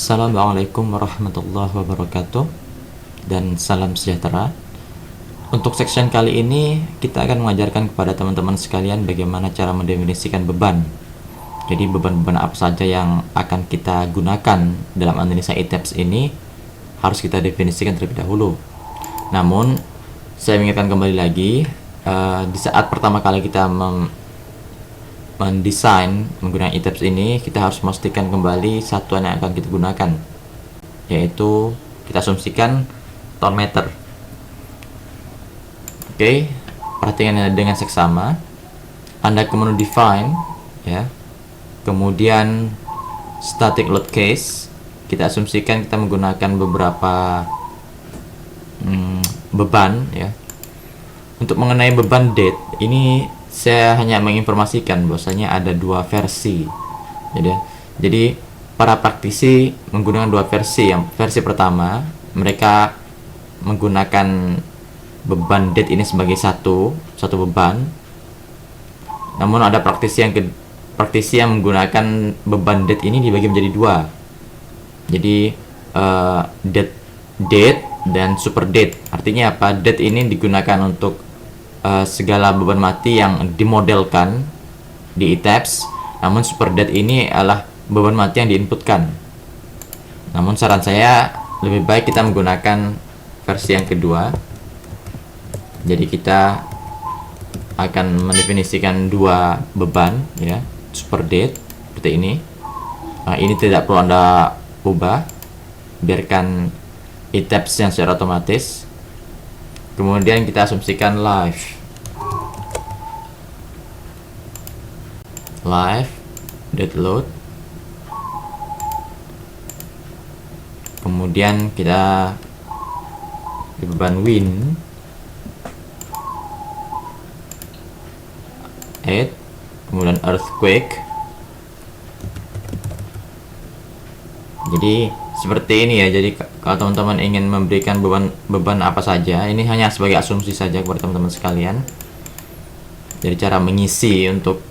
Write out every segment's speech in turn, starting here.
Assalamualaikum warahmatullahi wabarakatuh dan salam sejahtera. Untuk section kali ini kita akan mengajarkan kepada teman-teman sekalian bagaimana cara mendefinisikan beban. Jadi beban-beban apa saja yang akan kita gunakan dalam analisa ITAPS ini harus kita definisikan terlebih dahulu. Namun saya ingatkan kembali lagi, di saat pertama kali kita mendesain menggunakan ITAPS ini, kita harus memastikan kembali satuan yang akan kita gunakan, yaitu kita asumsikan ton meter. Oke, perhatikan dengan seksama. Anda kemudian define, ya. Kemudian static load case, kita asumsikan kita menggunakan beberapa beban, ya. Untuk mengenai beban date ini saya hanya menginformasikan bahwasanya ada dua versi. Jadi para praktisi menggunakan dua versi. Yang versi pertama, mereka menggunakan beban date ini sebagai satu beban. Namun ada praktisi yang menggunakan beban date ini dibagi menjadi dua. Jadi date dan super date. Artinya apa? Date ini digunakan untuk segala beban mati yang dimodelkan di ITAPS, namun super date ini adalah beban mati yang diinputkan. Namun saran saya lebih baik kita menggunakan versi yang kedua. Jadi kita akan mendefinisikan dua beban, ya, super date seperti ini. Ini tidak perlu Anda ubah, biarkan ITAPS yang secara otomatis. Kemudian kita asumsikan live date load. Kemudian kita di beban wind 8, kemudian earthquake. Jadi seperti ini ya. Jadi kalau teman-teman ingin memberikan beban apa saja, ini hanya sebagai asumsi saja kepada teman-teman sekalian. Jadi cara mengisi untuk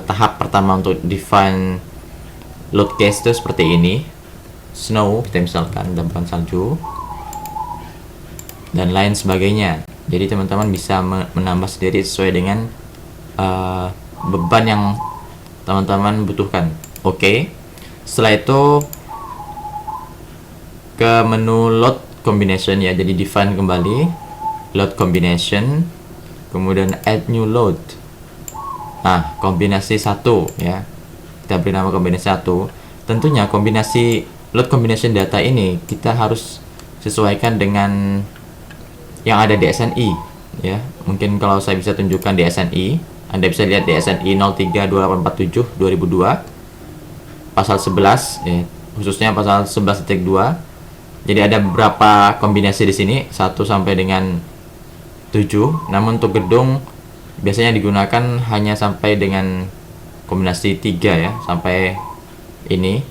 tahap pertama untuk define load case itu seperti ini. Snow, kita misalkan dampan salju dan lain sebagainya. Jadi teman-teman bisa menambah sendiri sesuai dengan beban yang teman-teman butuhkan. Oke. Setelah itu ke menu load combination, ya. Jadi define kembali load combination, kemudian add new load. Nah, kombinasi 1, ya. Kita beri nama kombinasi 1. Tentunya kombinasi load combination data ini kita harus sesuaikan dengan yang ada di SNI, ya. Mungkin kalau saya bisa tunjukkan di SNI, Anda bisa lihat di SNI 032847 2002 pasal 11, ya, khususnya pasal 11.2. Jadi ada beberapa kombinasi di sini 1 sampai dengan 7. Namun untuk gedung biasanya digunakan hanya sampai dengan kombinasi 3, ya, sampai ini.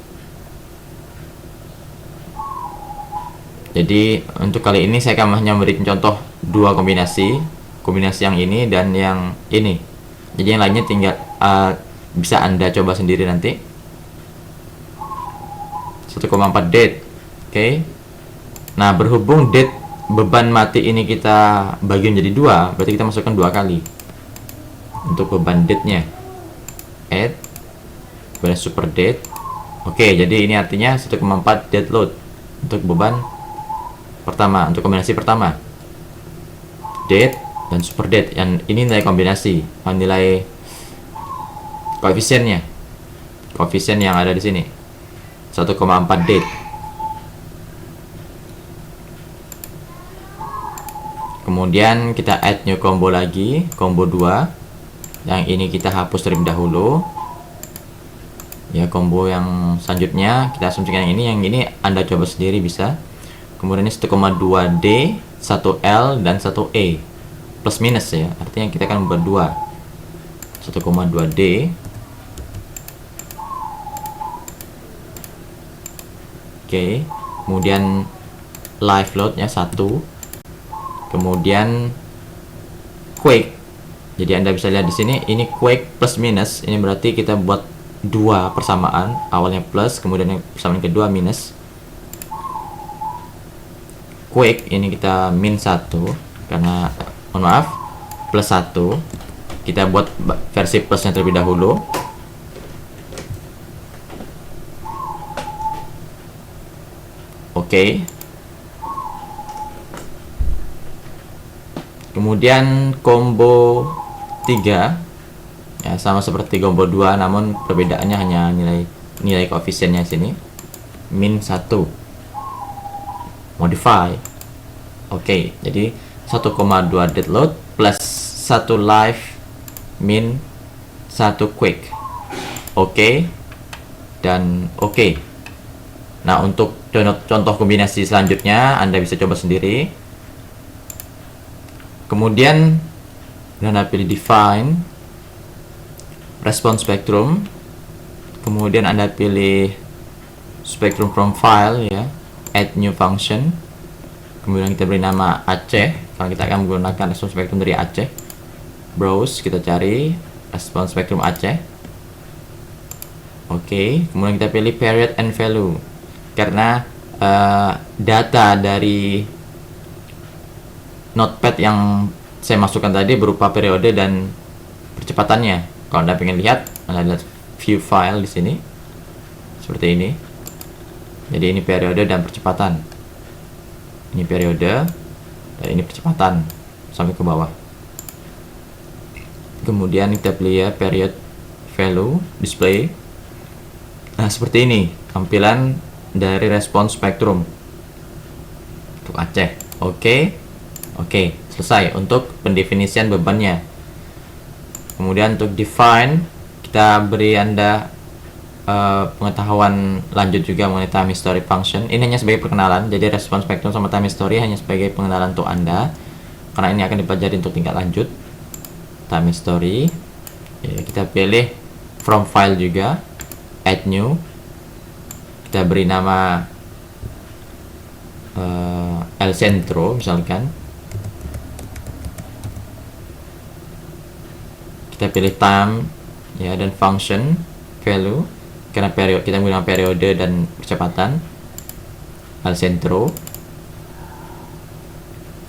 Jadi untuk kali ini saya akan hanya memberikan contoh dua kombinasi yang ini dan yang ini. Jadi yang lainnya tinggal bisa Anda coba sendiri nanti. 1,4 date. Oke. Nah, berhubung date beban mati ini kita bagi menjadi dua, berarti kita masukkan 2 kali untuk beban date-nya. Add kemudian super date. Oke, jadi ini artinya 1,4 date load untuk beban pertama, untuk kombinasi pertama. Date dan super date. Yang ini nilai kombinasi, nilai koefisiennya. Koefisien yang ada di sini. 1,4 date. Kemudian kita add new combo lagi, combo 2. Yang ini kita hapus terlebih dahulu. Ya, combo yang selanjutnya kita asumsikan yang ini Anda coba sendiri bisa. Kemudian ini 1,2 D, 1 L dan 1 E. Plus minus, ya. Artinya kita akan membuat 2. 1,2 D. Oke. Kemudian live load-nya 1. Kemudian quake. Jadi Anda bisa lihat di sini ini quake plus minus. Ini berarti kita buat dua persamaan, awalnya plus, kemudian yang persamaan kedua minus. Quick ini kita min 1 karena mohon maaf plus 1. Kita buat versi plusnya terlebih dahulu. Oke. Kemudian combo 3 ya sama seperti combo 2, namun perbedaannya hanya nilai koefisiennya sini. Min 1 modify. Oke, jadi 1,2 dead load plus 1 live min 1 quick. Oke dan oke. Nah, untuk contoh kombinasi selanjutnya Anda bisa coba sendiri. Kemudian Anda pilih define response spectrum, kemudian Anda pilih spectrum from file ya, add new function, kemudian kita beri nama Aceh karena kita akan menggunakan response spectrum dari Aceh. Browse, kita cari response spectrum Aceh. Oke, kemudian kita pilih period and value karena data dari notepad yang saya masukkan tadi berupa periode dan percepatannya. Kalau Anda pengen lihat, Anda lihat view file di sini seperti ini. Jadi ini periode dan percepatan. Ini periode dan ini percepatan sampai ke bawah. Kemudian kita pilih ya period value display. Nah, seperti ini tampilan dari response spectrum untuk Aceh. Oke, selesai untuk pendefinisian bebannya. Kemudian untuk define, kita beri Anda pengetahuan lanjut juga mengenai time history function. Ini hanya sebagai perkenalan, jadi response spectrum sama time history hanya sebagai pengenalan untuk Anda, karena ini akan dipelajari untuk tingkat lanjut. Time history ya, kita pilih from file juga, add new, kita beri nama El Centro misalkan. Kita pilih time ya, dan function value karena periode, kita menggunakan periode dan percepatan al centro.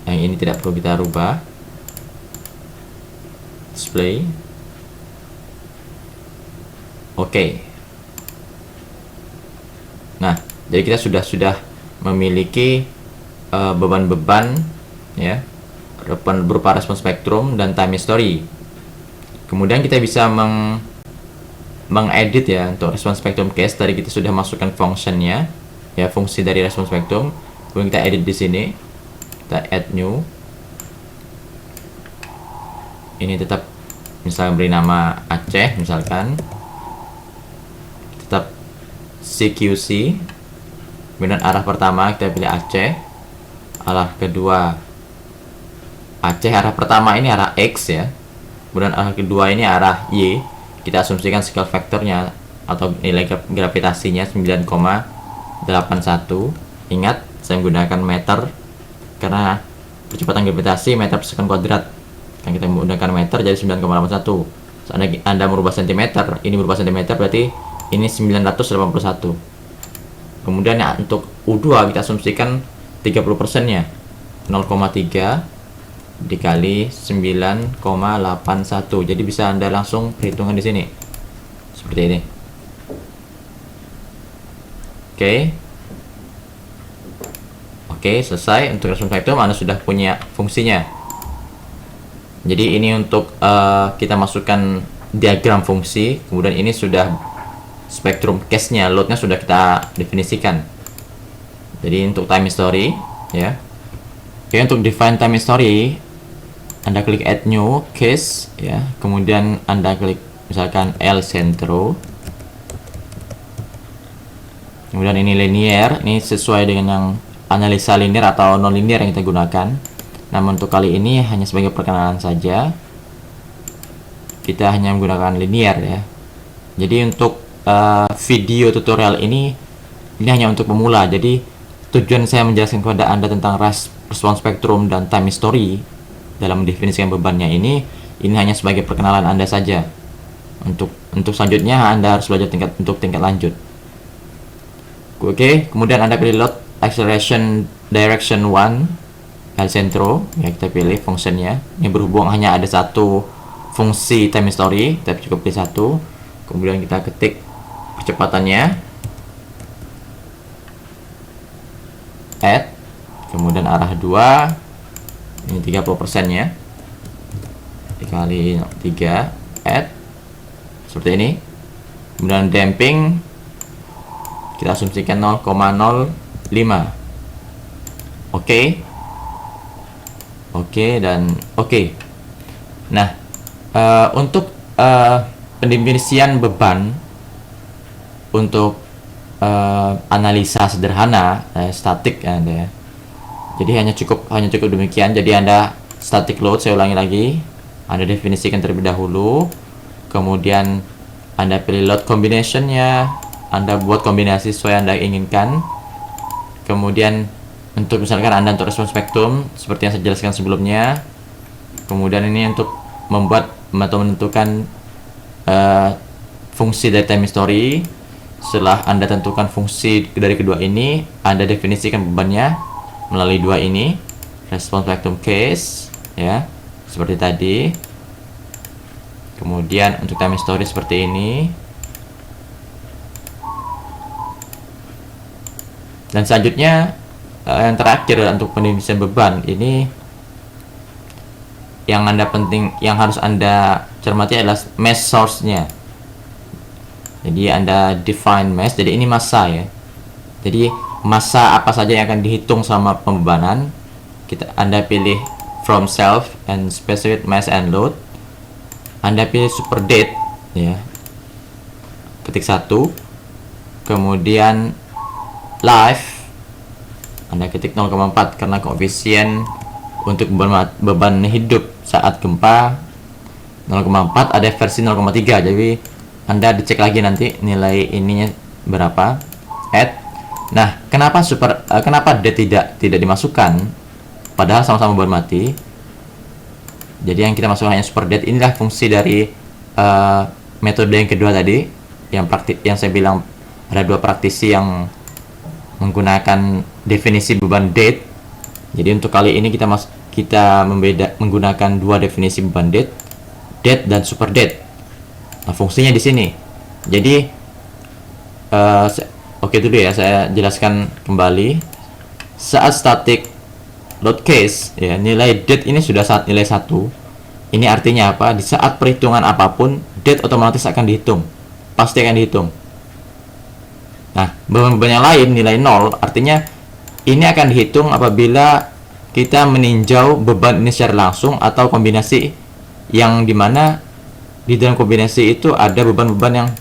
Yang ini tidak perlu kita rubah. Display. Oke. Nah, jadi kita sudah memiliki beban-beban ya berupa respons spektrum dan time history. Kemudian kita bisa mengedit ya untuk respons spektrum case. Tadi kita sudah masukkan functionnya ya, fungsi dari respons spektrum. Kemudian kita edit di sini, kita add new. Ini tetap misalkan beri nama Aceh misalkan, tetap CQC. Kemudian arah pertama kita pilih Aceh, arah kedua Aceh. Arah pertama ini arah X ya, kemudian arah kedua ini arah Y. Kita asumsikan scale factornya atau nilai gravitasinya 9,81. Ingat, saya menggunakan meter karena percepatan gravitasi meter per sekon kuadrat. Yang kita menggunakan meter jadi 9,81. Seandainya Anda merubah cm, ini berubah cm, berarti ini 981. Kemudian ya, untuk U2 kita asumsikan 30% nya 0,3 dikali 9,81. Jadi bisa Anda langsung perhitungan di sini. Seperti ini. Oke, selesai. Untuk respons spektrum Anda sudah punya fungsinya. Jadi ini untuk kita masukkan diagram fungsi, kemudian ini sudah spektrum case-nya, load-nya sudah kita definisikan. Jadi untuk time history ya. Oke, untuk define time history Anda klik add new case ya, kemudian Anda klik misalkan El Centro. Kemudian ini linear, ini sesuai dengan yang analisa linear atau non linear yang kita gunakan. Namun untuk kali ini hanya sebagai perkenalan saja, kita hanya menggunakan linear ya. Jadi untuk video tutorial ini hanya untuk pemula. Jadi tujuan saya menjelaskan kepada Anda tentang respons spektrum dan time history dalam mendefinisikan bebannya ini hanya sebagai perkenalan Anda saja. Untuk selanjutnya Anda harus belajar tingkat lanjut. Oke, kemudian Anda pilih load acceleration direction 1 El Centro, ya kita pilih fungsinya. Ini berhubung hanya ada satu fungsi time history, kita cukup pilih satu. Kemudian kita ketik percepatannya, add, kemudian arah 2, ini 30% ya, dikali 3, add, seperti ini. Kemudian damping kita asumsikan 0,05. Oke dan oke. Nah, untuk pendefinisian beban untuk analisa sederhana statik Anda ya. Jadi hanya cukup demikian. Jadi Anda static load, saya ulangi lagi, Anda definisikan terlebih dahulu, kemudian Anda pilih load combination-nya, Anda buat kombinasi sesuai Anda inginkan. Kemudian untuk misalkan Anda untuk respon spektrum seperti yang saya jelaskan sebelumnya. Kemudian ini untuk membuat atau menentukan fungsi dari time history. Setelah Anda tentukan fungsi dari kedua ini, Anda definisikan bebannya melalui dua ini, respon spektrum case ya, seperti tadi. Kemudian untuk time history seperti ini. Dan selanjutnya yang terakhir untuk pendefinisian beban ini yang harus Anda cermati adalah mass source-nya. Jadi Anda define mass, jadi ini massa ya. Jadi massa apa saja yang akan dihitung sama pembebanan. Anda pilih from self and specific mass and load. Anda pilih super date ya. Ketik 1. Kemudian live Anda ketik 0,4 karena koefisien untuk beban hidup saat gempa 0,4, ada versi 0,3. Jadi Anda dicek lagi nanti nilai ininya berapa. Add. Nah, kenapa date tidak dimasukkan padahal sama-sama beban mati? Jadi yang kita masukkan hanya super date. Inilah fungsi dari metode yang kedua tadi, yang saya bilang ada dua praktisi yang menggunakan definisi beban date. Jadi untuk kali ini kita menggunakan dua definisi beban date dan super date. Nah, fungsinya di sini. Jadi oke dulu ya, saya jelaskan kembali. Saat static load case ya, nilai date ini sudah saat nilai 1. Ini artinya apa? Di saat perhitungan apapun, date otomatis akan dihitung. Pasti akan dihitung. Nah, beban-beban yang lain nilai 0, artinya ini akan dihitung apabila kita meninjau beban ini secara langsung atau kombinasi yang dimana di dalam kombinasi itu ada beban-beban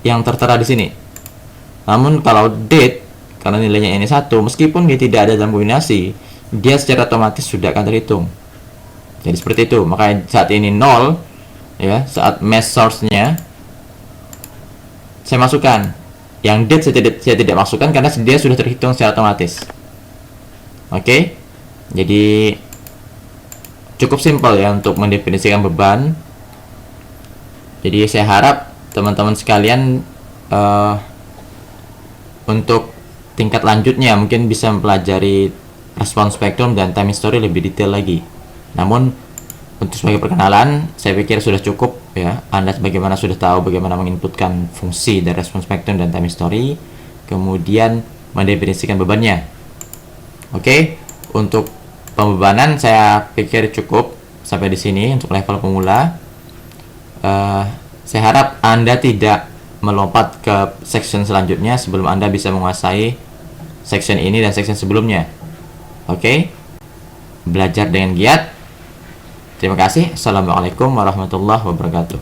yang tertera di sini. Namun kalau date, karena nilainya ini 1, meskipun dia tidak ada dalam kombinasi, dia secara otomatis sudah akan terhitung. Jadi seperti itu. Makanya saat ini 0 ya, saat mass source-nya saya masukkan. Yang date saya tidak masukkan karena dia sudah terhitung secara otomatis. Oke. Jadi cukup simpel ya untuk mendefinisikan beban. Jadi saya harap teman-teman sekalian untuk tingkat lanjutnya mungkin bisa mempelajari respon spektrum dan time history lebih detail lagi. Namun untuk sebagai perkenalan, saya pikir sudah cukup ya. Anda bagaimana sudah tahu bagaimana menginputkan fungsi dari respon spektrum dan time history, kemudian mendefinisikan bebannya. Oke, untuk pembebanan saya pikir cukup sampai di sini untuk level pemula. Saya harap Anda tidak melompat ke section selanjutnya sebelum Anda bisa menguasai section ini dan section sebelumnya. Oke, belajar dengan giat. Terima kasih. Assalamualaikum warahmatullahi wabarakatuh.